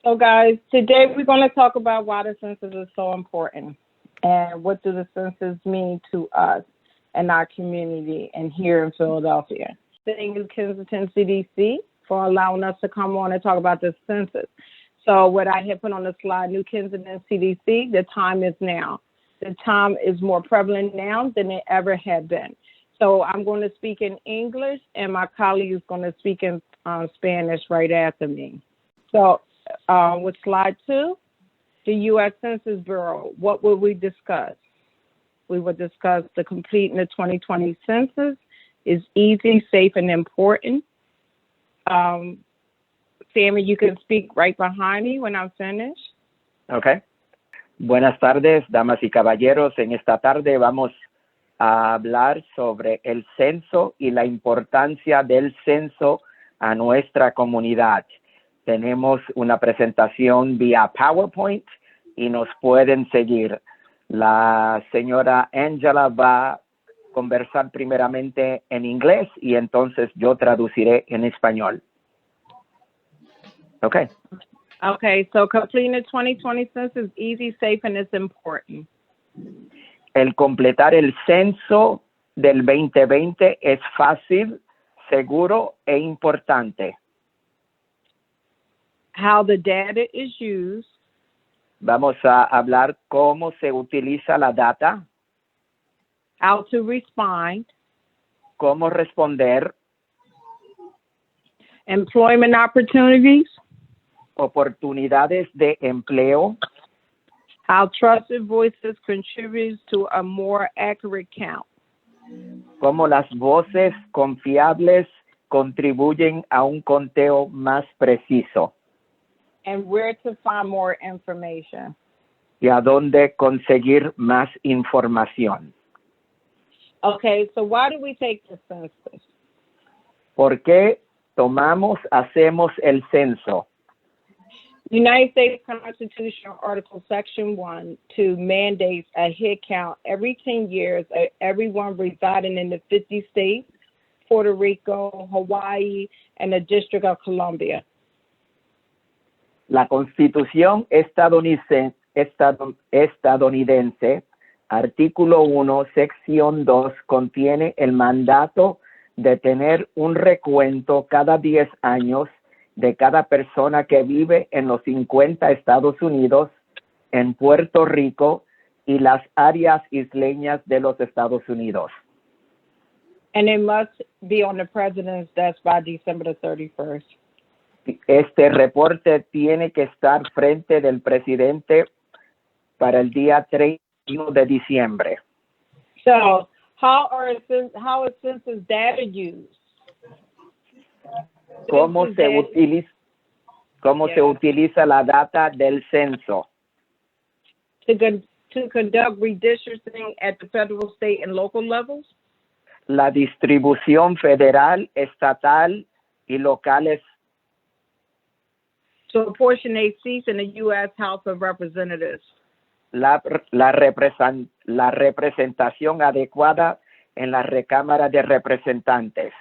So guys, today we're going to talk about why the census is so important and what do the census mean to us and our community and here in Philadelphia. Thank you, NKCDC, for allowing us to come on and talk about the census. So what I had put on the slide, New Kensington CDC, the time is now. The time is more prevalent now than it ever had been. So I'm going to speak in English and my colleague is going to speak in Spanish right after me. So with slide 2, the US Census Bureau, what will we discuss? We will discuss the completing the 2020 census is easy, safe, and important. Sammy, you can speak right behind me when I'm finished. Okay. Buenas tardes, damas y caballeros. En esta tarde vamos a hablar sobre el censo y la importancia del censo a nuestra comunidad. Tenemos una presentación vía PowerPoint y nos pueden seguir. La señora Angela va a conversar primeramente en inglés y entonces yo traduciré en español. Okay. Okay, so completing the 2020 census is easy, safe, and it's important. El completar el censo del 2020 es fácil, seguro e importante. How the data is used. Vamos a hablar cómo se utiliza la data. How to respond. Cómo responder. Employment opportunities. Oportunidades de empleo. How trusted voices contributes to a more accurate count. Cómo las voces confiables contribuyen a un conteo más preciso. And where to find more information. Y a dónde conseguir más información. Okay, so why do we take the census? ¿Por qué hacemos el censo? United States Constitution Article Section 1 to mandates a head count every 10 years of everyone residing in the 50 states, Puerto Rico, Hawaii, and the District of Columbia. La Constitución estadounidense, artículo 1, sección 2, contiene el mandato de tener un recuento cada 10 años de cada persona que vive en los 50 Estados Unidos, en Puerto Rico y las áreas isleñas de los Estados Unidos. And it must be on the president's desk by December the 31st. Este reporte tiene que estar frente del presidente para el día 31 de diciembre. So, how is census data used? ¿Cómo se utiliza la data del censo? To conduct redistricting at the federal, state, and local levels? La distribución federal, estatal y locales. To apportionate seats in the U.S. House of Representatives. La representación adecuada en la Recámara de Representantes.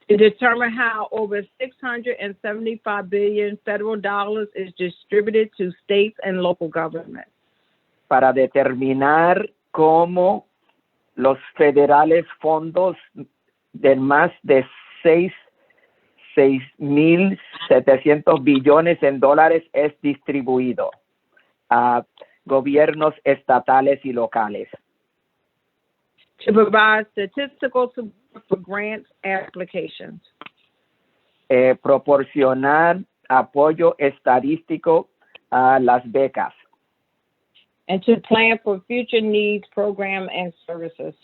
To determine how over $675 billion federal dollars is distributed to states and local governments. Para determinar cómo los federales fondos de más de 6.700 billones en dólares es distribuido a gobiernos estatales y locales. To provide statistical support for grants applications. Proporcionar apoyo estadístico a las becas. And to plan for future needs, program, and services.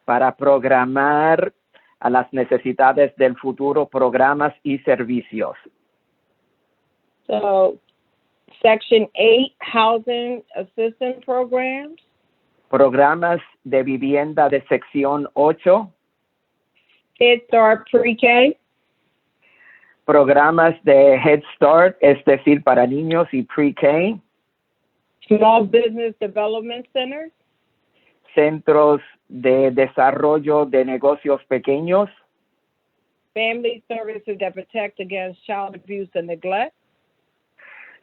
Para programar a las necesidades del futuro, programas y servicios. So, Section 8, Housing Assistance Programs. Programas de vivienda de sección 8. Head Start Pre-K. Programas de Head Start, es decir, para niños y Pre-K. Small Business Development Centers. Centros de desarrollo de negocios pequeños. Family services that protect against child abuse and neglect.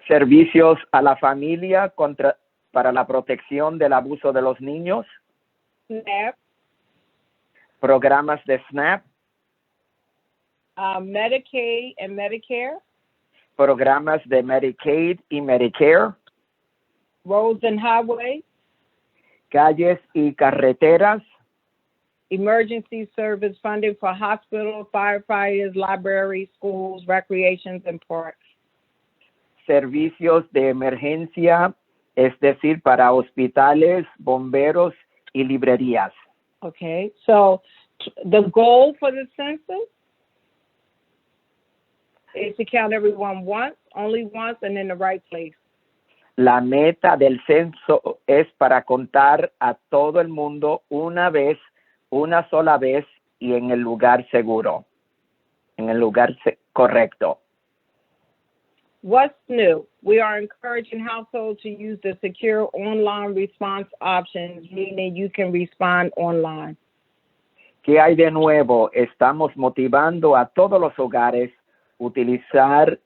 Servicios a la familia para la protección del abuso de los niños. SNAP, Programas de SNAP. Medicaid and Medicare, Programas de Medicaid y Medicare. roads and highways, Calles y carreteras. emergency service funding for hospitals, firefighters, libraries, schools, recreations, and parks. Servicios de emergencia, es decir, para hospitales, bomberos y librerías. Okay, so the goal for the census is to count everyone once, only once, and in the right place. La meta del censo es para contar a todo el mundo una vez, una sola vez y en el lugar seguro, en el lugar correcto. What's new? We are encouraging households to use the secure online response options, meaning you can respond online. ¿Qué hay de nuevo? Estamos motivando a todos los hogares a utilizar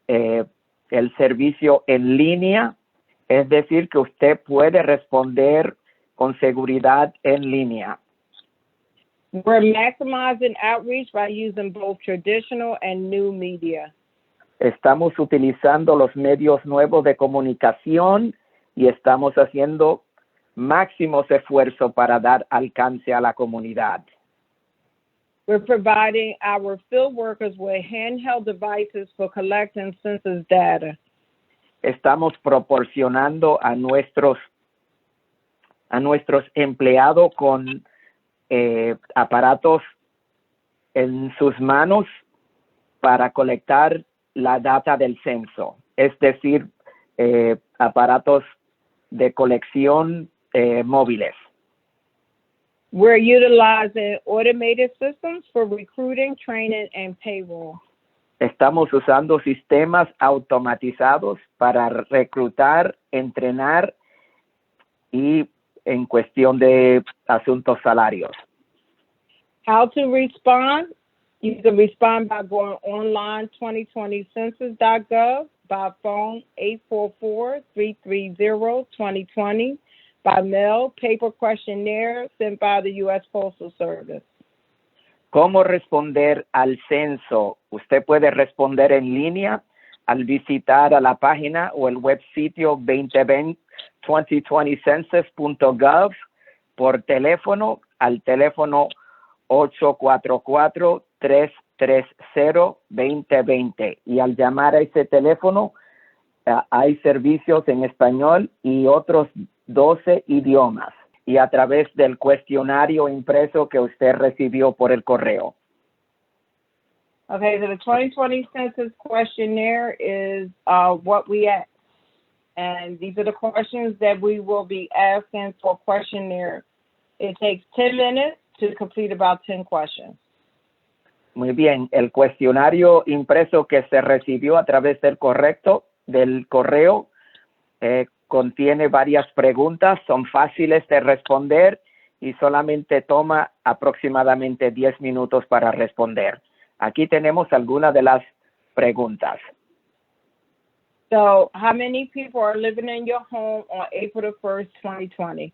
el servicio en línea, es decir, que usted puede responder con seguridad en línea. We're maximizing outreach by using both traditional and new media. Estamos utilizando los medios nuevos de comunicación y estamos haciendo máximos esfuerzos para dar alcance a la comunidad. We're providing our field workers with handheld devices for collecting census data. Estamos proporcionando a nuestros empleados con aparatos en sus manos para colectar la data del censo, es decir, aparatos de colección móviles. We're utilizing automated systems for recruiting, training, and payroll. Estamos usando sistemas automatizados para reclutar, entrenar y en cuestión de asuntos salarios. How to respond? You can respond by going online 2020census.gov, by phone 844-330-2020, by mail, paper questionnaire sent by the US Postal Service. ¿Cómo responder al censo? Usted puede responder en línea al visitar a la página o el web sitio 2020census.gov por teléfono al teléfono 844-330-2020 y al llamar a ese teléfono hay servicios en español y otros 12 idiomas y a través del cuestionario impreso que usted recibió por el correo. Okay, so the 2020 Census Questionnaire is what we ask. And these are the questions that we will be asking for questionnaire. It takes 10 minutes to complete about 10 questions. Muy bien, el cuestionario impreso que se recibió a través del correo contiene varias preguntas, son fáciles de responder y solamente toma aproximadamente 10 minutos para responder. Aquí tenemos algunas de las preguntas. So, how many people are living in your home on April the 1st, 2020?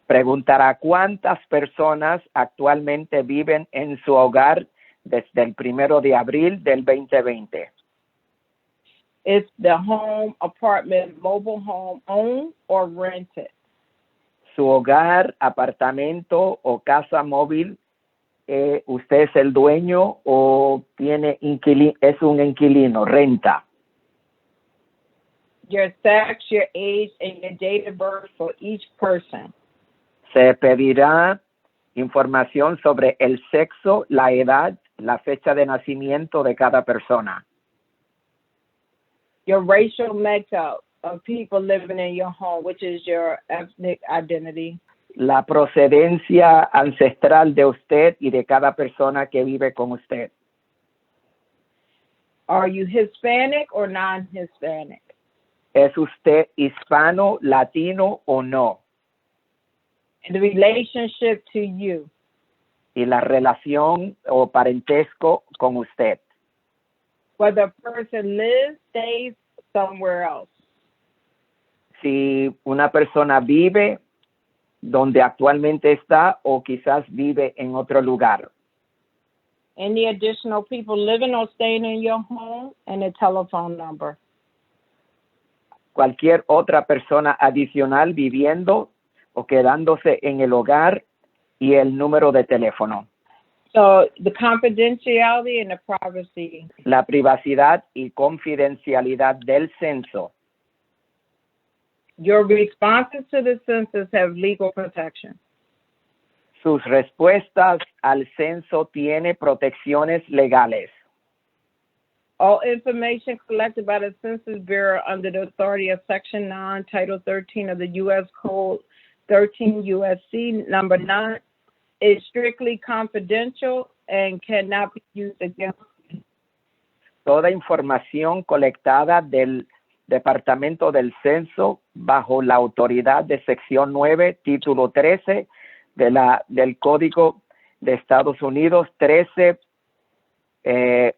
Preguntará cuántas personas actualmente viven en su hogar desde el 1 de abril del 2020. Is the home, apartment, mobile home owned or rented? Su hogar, apartamento o casa móvil, ¿usted es el dueño o es un inquilino, renta? Your sex, your age, and your date of birth for each person. Se pedirá información sobre el sexo, la edad, la fecha de nacimiento de cada persona. Your racial makeup of people living in your home, which is your ethnic identity. La procedencia ancestral de usted y de cada persona que vive con usted. Are you Hispanic or non-Hispanic? ¿Es usted hispano, latino o no? And the relationship to you. Y la relación o parentesco con usted. Whether a person lives, stays, somewhere else. Si una persona vive donde actualmente está o quizás vive en otro lugar. Any additional people living or staying in your home and a telephone number. Cualquier otra persona adicional viviendo o quedándose en el hogar y el número de teléfono. So the confidentiality and the privacy. La privacidad y confidencialidad del censo. Your responses to the census have legal protection. Sus respuestas al censo tiene protecciones legales. All information collected by the Census Bureau under the authority of Section 9, Title 13 of the U.S. Code 13 U.S.C. number 9 is strictly confidential and cannot be used against you. Toda información colectada del Departamento del Censo bajo la autoridad de Sección 9, Título 13 del Código de Estados Unidos 13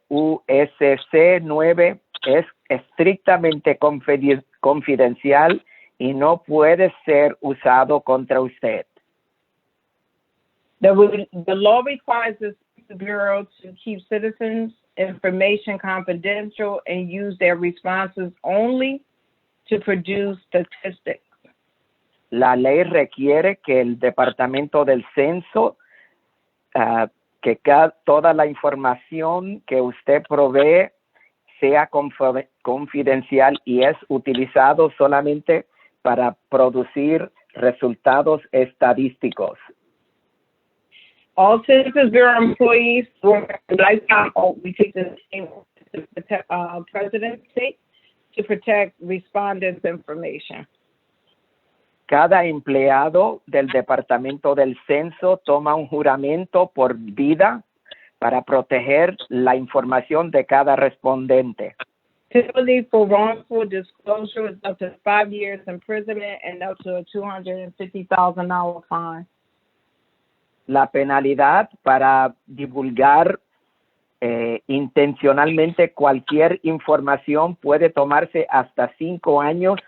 USC 9 es estrictamente confidencial y no puede ser usado contra usted. The law requires the Census Bureau to keep citizens' information confidential and use their responses only to produce statistics. La ley requiere que el Departamento del Censo, toda la información que usted provee sea confidencial y es utilizado solamente para producir resultados estadísticos. All Census Bureau employees work lifetime oath. We take the same presidency to protect respondents' information. Cada empleado del Departamento del Censo toma un juramento por vida para proteger la información de cada respondente. Penalty for wrongful disclosure is up to 5 years imprisonment and up to a $250,000 fine. La penalidad para divulgar intencionalmente cualquier información puede tomarse hasta 5 años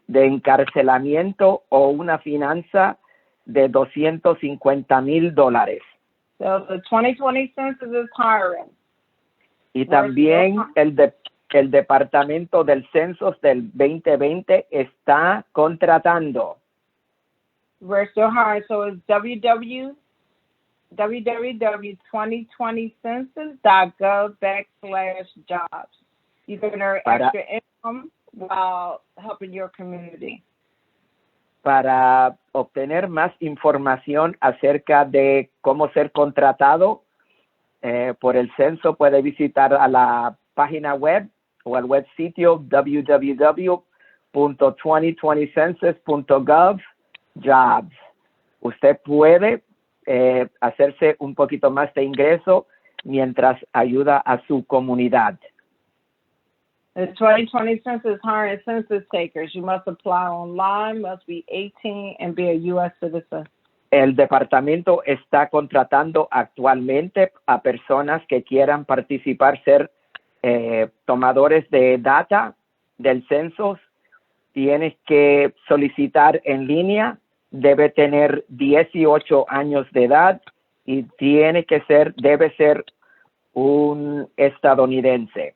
de encarcelamiento o una fianza de $250,000. So the 2020 census is hiring. Y también el Departamento del Censo del 2020 está contratando. We're still hiring, so it's www.2020census.gov/jobs. You can earn extra income while helping your community. Para obtener más información acerca de cómo ser contratado por el censo, puede visitar a la página web o al web sitio www.2020census.gov/jobs. Usted puede hacerse un poquito más de ingreso mientras ayuda a su comunidad. The 2020 census hiring census takers. You must apply online, must be 18, and be a U.S. citizen. El departamento está contratando actualmente a personas que quieran participar, ser tomadores de data del censo. Tienes que solicitar en línea, debe tener 18 años de edad y debe ser un estadounidense.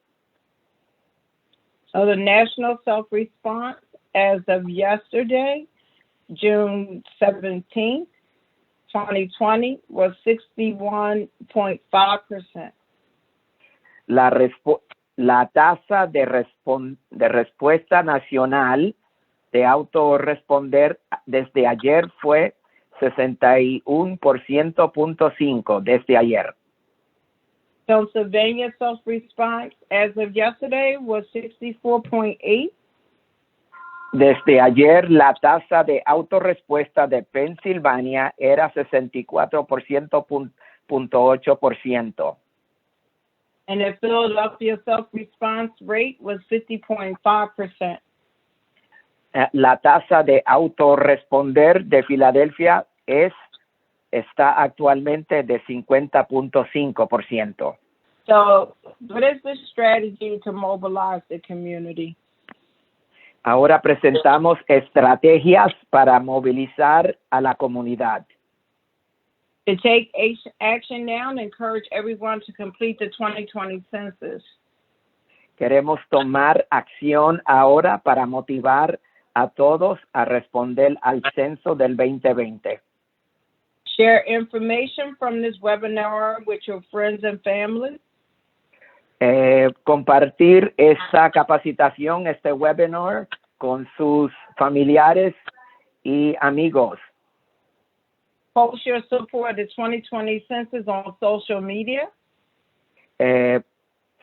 So the national self-response as of yesterday, June 17th, 2020, was 61.5%. La tasa de respuesta nacional de autorresponder desde ayer fue 61.5% desde ayer. Pennsylvania self-response as of yesterday was 64.8%. Desde ayer, la tasa de autorrespuesta de Pensilvania era 64.8%. And the Philadelphia self-response rate was 50.5%. La tasa de autorresponder de Filadelfia está actualmente de 50.5%. So, what is the strategy to mobilize the community? Ahora presentamos estrategias para movilizar a la comunidad. To take action now and encourage everyone to complete the 2020 census. Queremos tomar acción ahora para motivar a todos a responder al censo del 2020. Share information from this webinar with your friends and family. Compartir esta capacitación, este webinar, con sus familiares y amigos. Post your support of the 2020 census on social media.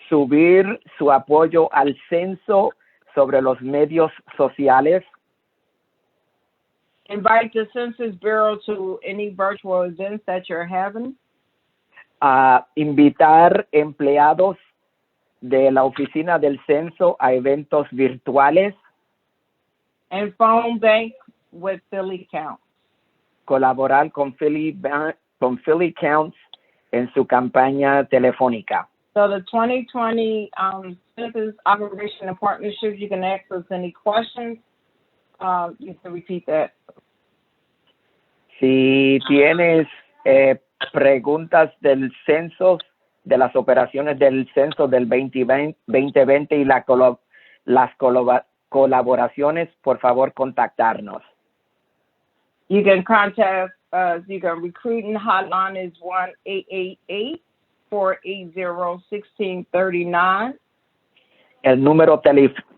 Subir su apoyo al censo sobre los medios sociales. Invite the Census Bureau to any virtual events that you're having. Invitar empleados de la oficina del censo a eventos virtuales. And phone bank with Philly Counts. Colaborar con Philly Counts en su campaña telefónica. So the 2020 census operation and partnerships, you can ask us any questions. You can repeat that. Si tienes preguntas del censo, de las operaciones del censo del 2020 y las colaboraciones, por favor, contactarnos. You can contact us. You can recruiting hotline is 1-888-480-1639. El número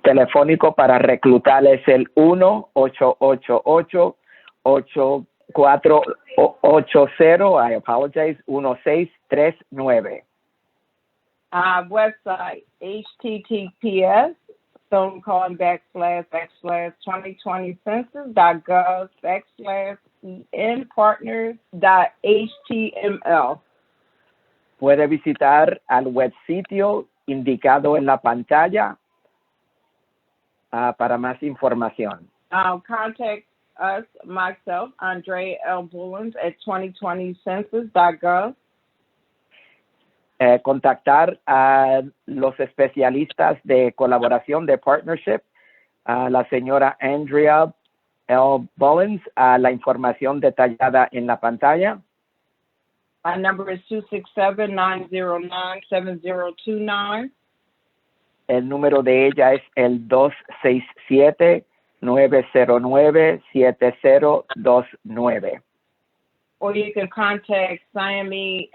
telefónico para reclutar es el 1-888-8480, I apologize, 1639. Website, https://2020census.gov/enpartners.html. Puede visitar al web sitio indicado en la pantalla para más información. Contact us, myself, Andrea L. Bullins, at 2020census.gov. Contactar a los especialistas de colaboración, de partnership, a la señora Andrea L. Bullins, a la información detallada en la pantalla. My number is 267-909-7029. El número de ella es el 267-909-7029. Or you can contact Sammy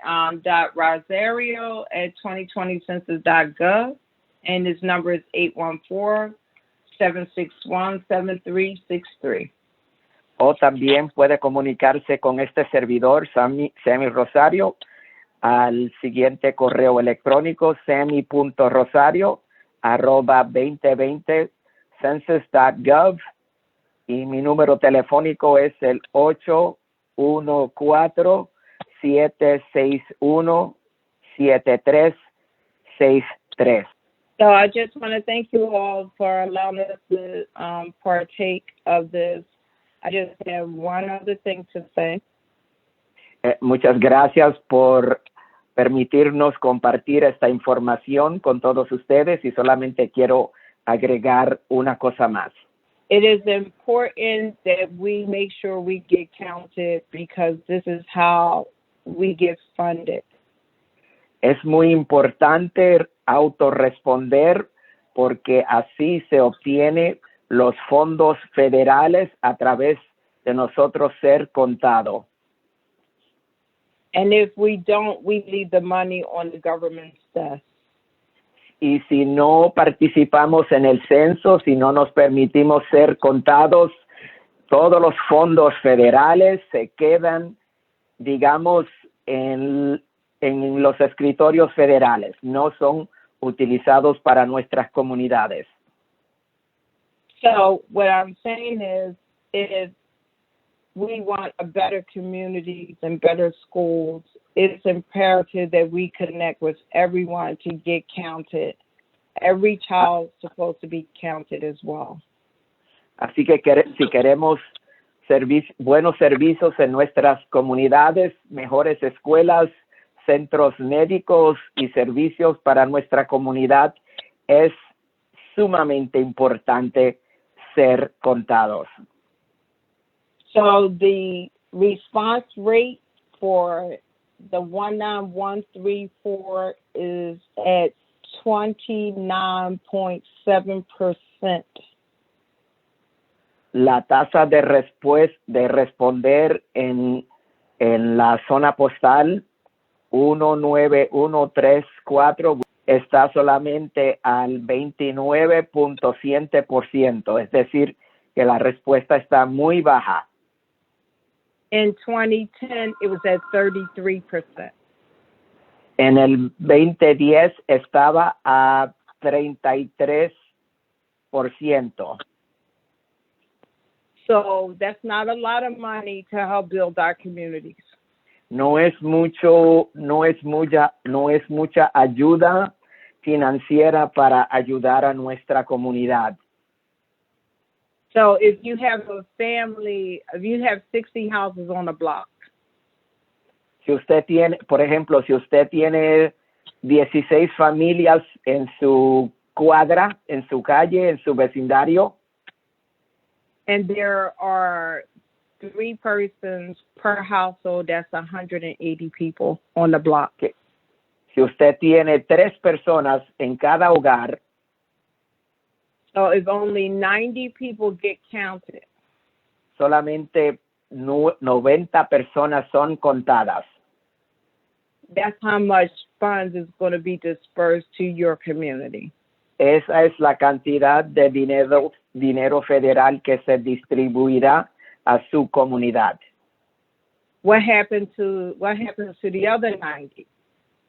.Rosario at 2020census.gov, and his number is 814-761-7363. O también puede comunicarse con este servidor, Sammy Rosario, al siguiente correo electrónico, sammy.rosario@2020census.gov, y mi número telefónico es el 814-761-7363. So I just want to thank you all for allowing us to partake of this. I just have one other thing to say. Muchas gracias por permitirnos compartir esta información con todos ustedes, y solamente quiero agregar una cosa más. It is important that we make sure we get counted, because this is how we get funded. Es muy importante autorresponder, porque así se obtiene los fondos federales a través de nosotros ser contado. And if we don't, we leave the money on the government's desk. Y si no participamos en el censo, si no nos permitimos ser contados, todos los fondos federales se quedan, digamos, en los escritorios federales, no son utilizados para nuestras comunidades. So what I'm saying is, if we want a better communities and better schools, it's imperative that we connect with everyone to get counted. Every child is supposed to be counted as well. Así que si queremos buenos servicios en nuestras comunidades, mejores escuelas, centros médicos y servicios para nuestra comunidad, es sumamente importante ser contados. So the response rate for the 19134 is at 29.7%. La tasa de responder en la zona postal 19134 está solamente al 29.7%, es decir, que la respuesta está muy baja. In 2010, it was at 33%. En el 2010 estaba a 33%. So that's not a lot of money to help build our communities. No es mucha ayuda financiera para ayudar a nuestra comunidad. So if you have a family, if you have 60 houses on a block. Si usted tiene, por ejemplo, si usted tiene 16 familias en su cuadra, en su calle, en su vecindario, and there are 3 persons per household, that's 180 people on the block. si usted tiene 3 personas en cada hogar, so if only 90 people get counted, solamente 90 personas son contadas. That's how much funds is going to be dispersed to your community. Esa es la cantidad de dinero federal que se distribuirá a su comunidad. What happens to the other 90?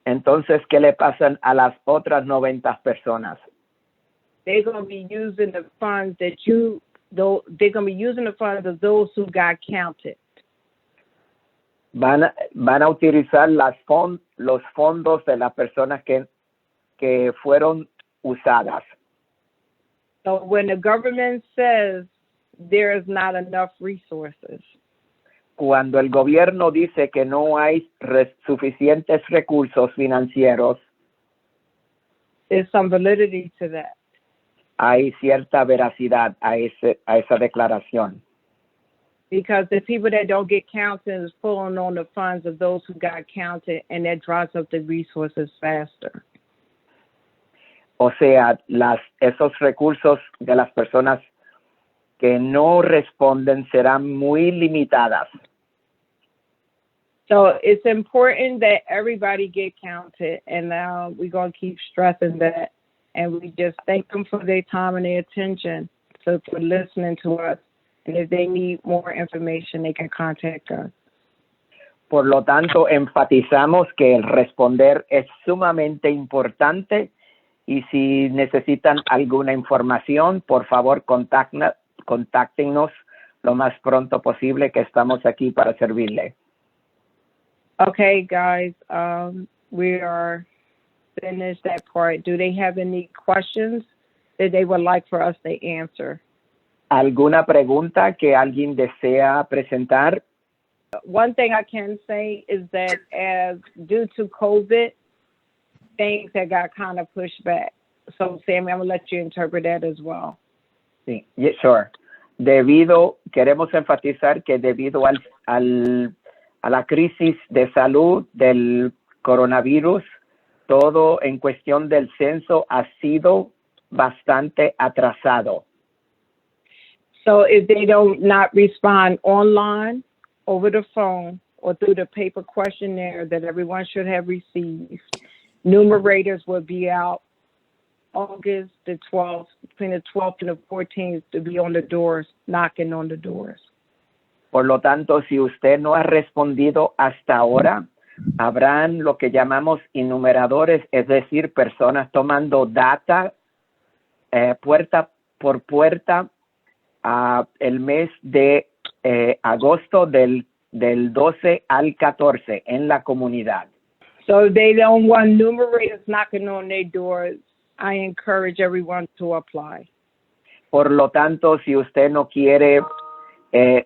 Entonces, ¿qué le pasan a las otras 90 personas? They're going to be using the funds they're going to be using the funds of those who got counted. Van a utilizar los fondos de las personas que fueron usadas. So when the government says there is not enough resources, cuando el gobierno dice que no hay suficientes recursos financieros, there's some validity to that. Hay cierta veracidad a esa declaración. Because the people that don't get counted is pulling on the funds of those who got counted, and that draws up the resources faster. O sea, esos recursos de las personas que no responden serán muy limitadas. So it's important that everybody get counted, and we're going to keep stressing that. And we just thank them for their time and their attention, for listening to us. And if they need more information, they can contact us. Por lo tanto, enfatizamos que el responder es sumamente importante y si necesitan alguna información, por favor, contáctenos lo más pronto posible, que estamos aquí para servirle. Okay, guys, we are finished that part. Do they have any questions that they would like for us to answer? ¿Alguna pregunta que alguien desea presentar? One thing I can say is that due to COVID, things that got kind of pushed back. So, Sammy, I'm going to let you interpret that as well. Sí, yeah, sure. Queremos enfatizar que debido a la crisis de salud del coronavirus, todo en cuestión del censo ha sido bastante atrasado. So if they not respond online, over the phone, or through the paper questionnaire that everyone should have received, numerators will be out August the 12th, between the 12th and the 14th, to be on the doors, knocking on the doors. Por lo tanto, si usted no ha respondido hasta ahora, habrán lo que llamamos enumeradores, es decir, personas tomando data puerta por puerta el mes de agosto del 12 al 14 en la comunidad. So if they don't want numerators knocking on their doors, I encourage everyone to apply. Por lo tanto, si usted no quiere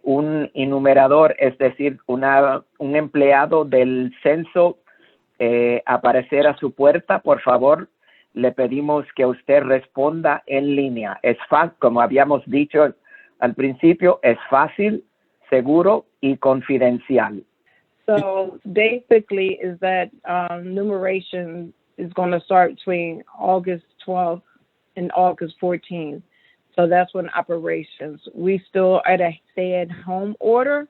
un enumerador, es decir, un empleado del censo aparecer a su puerta, por favor, le pedimos que usted responda en línea. Es fácil, como habíamos dicho al principio, es fácil, seguro y confidencial. So basically is that numeration is going to start between August 12th and August 14th. So that's when operations. We still at a stay-at-home order,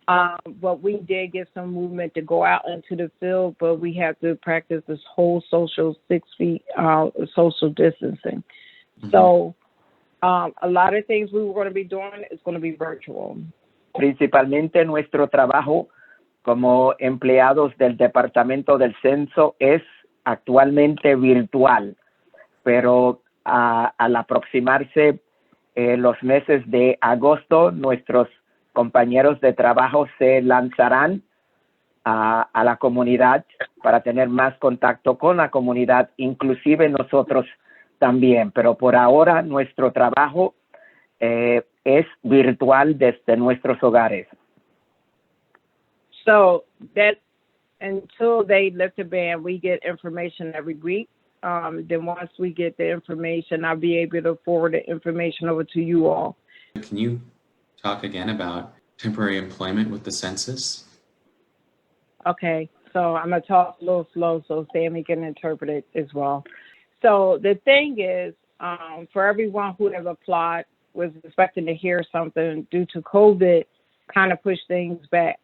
but we did get some movement to go out into the field, but we have to practice this whole social 6 feet social distancing. Mm-hmm. So a lot of things we were going to be doing is going to be virtual. Principalmente nuestro trabajo como empleados del Departamento del Censo es actualmente virtual, pero al aproximarse los meses de agosto, nuestros compañeros de trabajo se lanzarán a la comunidad para tener más contacto con la comunidad, inclusive nosotros también, pero por ahora nuestro trabajo es virtual desde nuestros hogares. So that until they lift the ban, we get information every week. Then once we get the information, I'll be able to forward the information over to you all. Can you talk again about temporary employment with the census? Okay, so I'm going to talk a little slow so Sammy can interpret it as well. So the thing is, for everyone who have applied, was expecting to hear something due to COVID, kind of push things back.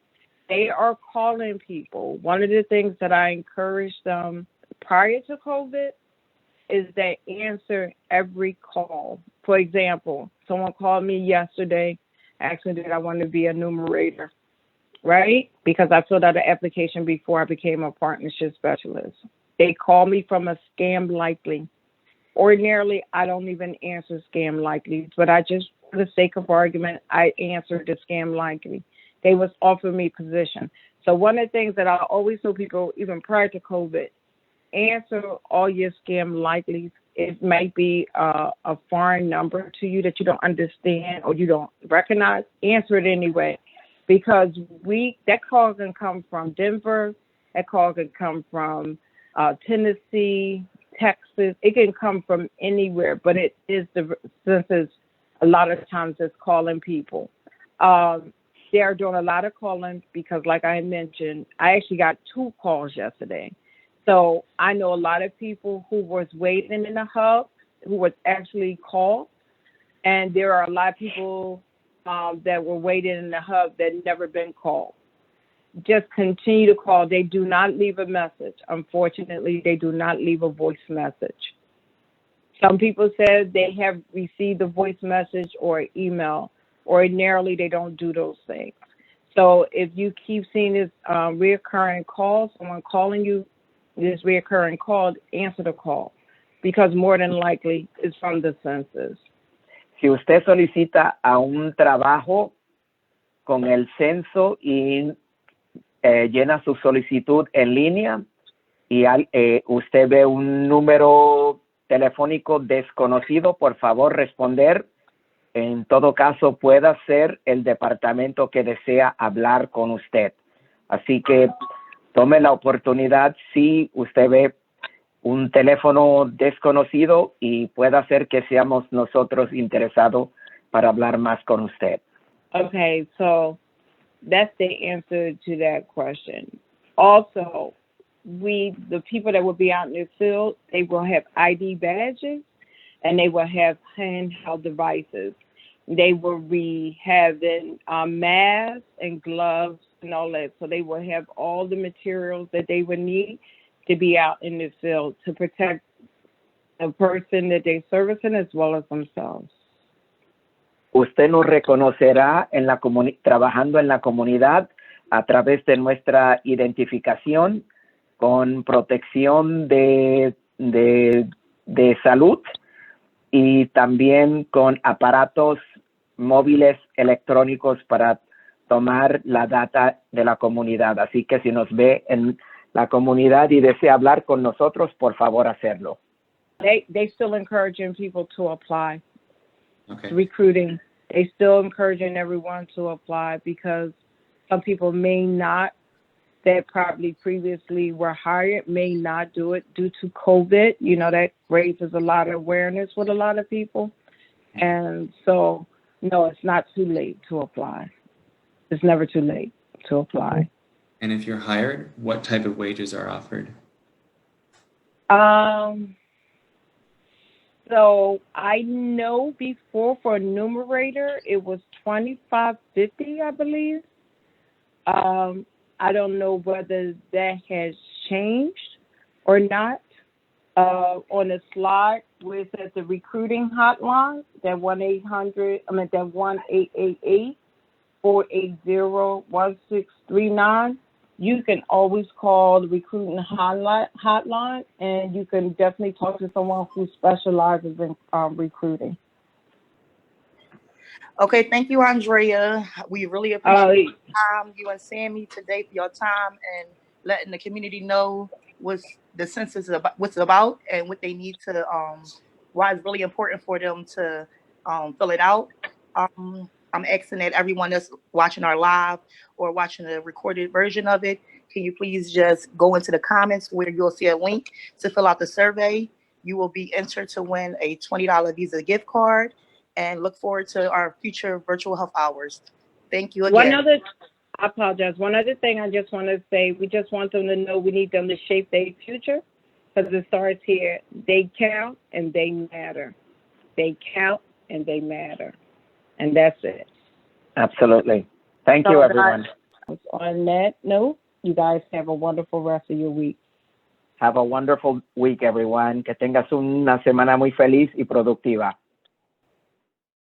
They are calling people. One of the things that I encouraged them prior to COVID is they answer every call. For example, someone called me yesterday, asking did I want to be a numerator, right? Because I filled out an application before I became a partnership specialist. They called me from a scam likely. Ordinarily, I don't even answer scam likely, but I just, for the sake of argument, I answered the scam likely. They was offering me position. So one of the things that I always tell people, even prior to COVID, answer all your scam likelies. It might be a foreign number to you that you don't understand or you don't recognize. Answer it anyway, because that call can come from Denver, that call can come from Tennessee, Texas. It can come from anywhere, but it is the census. A lot of times it's calling people. They are doing a lot of calling because, like I mentioned, I actually got 2 calls yesterday. So I know a lot of people who was waiting in the hub who was actually called, and there are a lot of people that were waiting in the hub that never been called. Just continue to call. They do not leave a message. Unfortunately, they do not leave a voice message. Some people said they have received a voice message or an email. Ordinarily, they don't do those things. So if you keep seeing this reoccurring call, someone calling you, this reoccurring call, answer the call, because more than likely it's from the census. Si usted solicita a un trabajo con el censo y llena su solicitud en línea y usted ve un número telefónico desconocido, por favor responder. En todo caso, pueda ser el departamento que desea hablar con usted. Así que tome la oportunidad si usted ve un teléfono desconocido y pueda ser que seamos nosotros interesados para hablar más con usted. Okay, so that's the answer to that question. Also, the people that will be out in the field, they will have ID badges and they will have handheld devices. They will be having masks and gloves and all that. So they will have all the materials that they would need to be out in the field to protect the person that they're servicing as well as themselves. Usted nos reconocerá en la trabajando en la comunidad a través de nuestra identificación con protección de salud y también con aparatos móviles electrónicos para tomar la data de la comunidad. Así que si nos ve en la comunidad y desea hablar con nosotros, por favor hacerlo. They still encouraging people to apply. Okay. Recruiting. They still encouraging everyone to apply because some people may not that probably previously were hired may not do it due to COVID. You know, that raises a lot of awareness with a lot of people. And so, no, it's not too late to apply. It's never too late to apply. And if you're hired, what type of wages are offered? So I know before for a numerator, it was $25.50, I believe. I don't know whether that has changed or not. On the slide where it says the recruiting hotline, that 1-800-480-1639. You can always call the recruiting hotline, and you can definitely talk to someone who specializes in recruiting. Okay, thank you, Andrea. We really appreciate you and Sammy today for your time and letting the community know what the census is about, what's about, and what they need to, why it's really important for them to fill it out. I'm asking that everyone that's watching our live or watching the recorded version of it, can you please just go into the comments where you'll see a link to fill out the survey. You will be entered to win a $20 Visa gift card, and look forward to our future virtual health hours. Thank you again. I apologize. One other thing I just want to say, we just want them to know we need them to shape their future, because it starts here. They count and they matter. They count and they matter. And that's it. Absolutely. Thank you, everyone. On that note, you guys have a wonderful rest of your week. Have a wonderful week, everyone. Que tengas una semana muy feliz y productiva.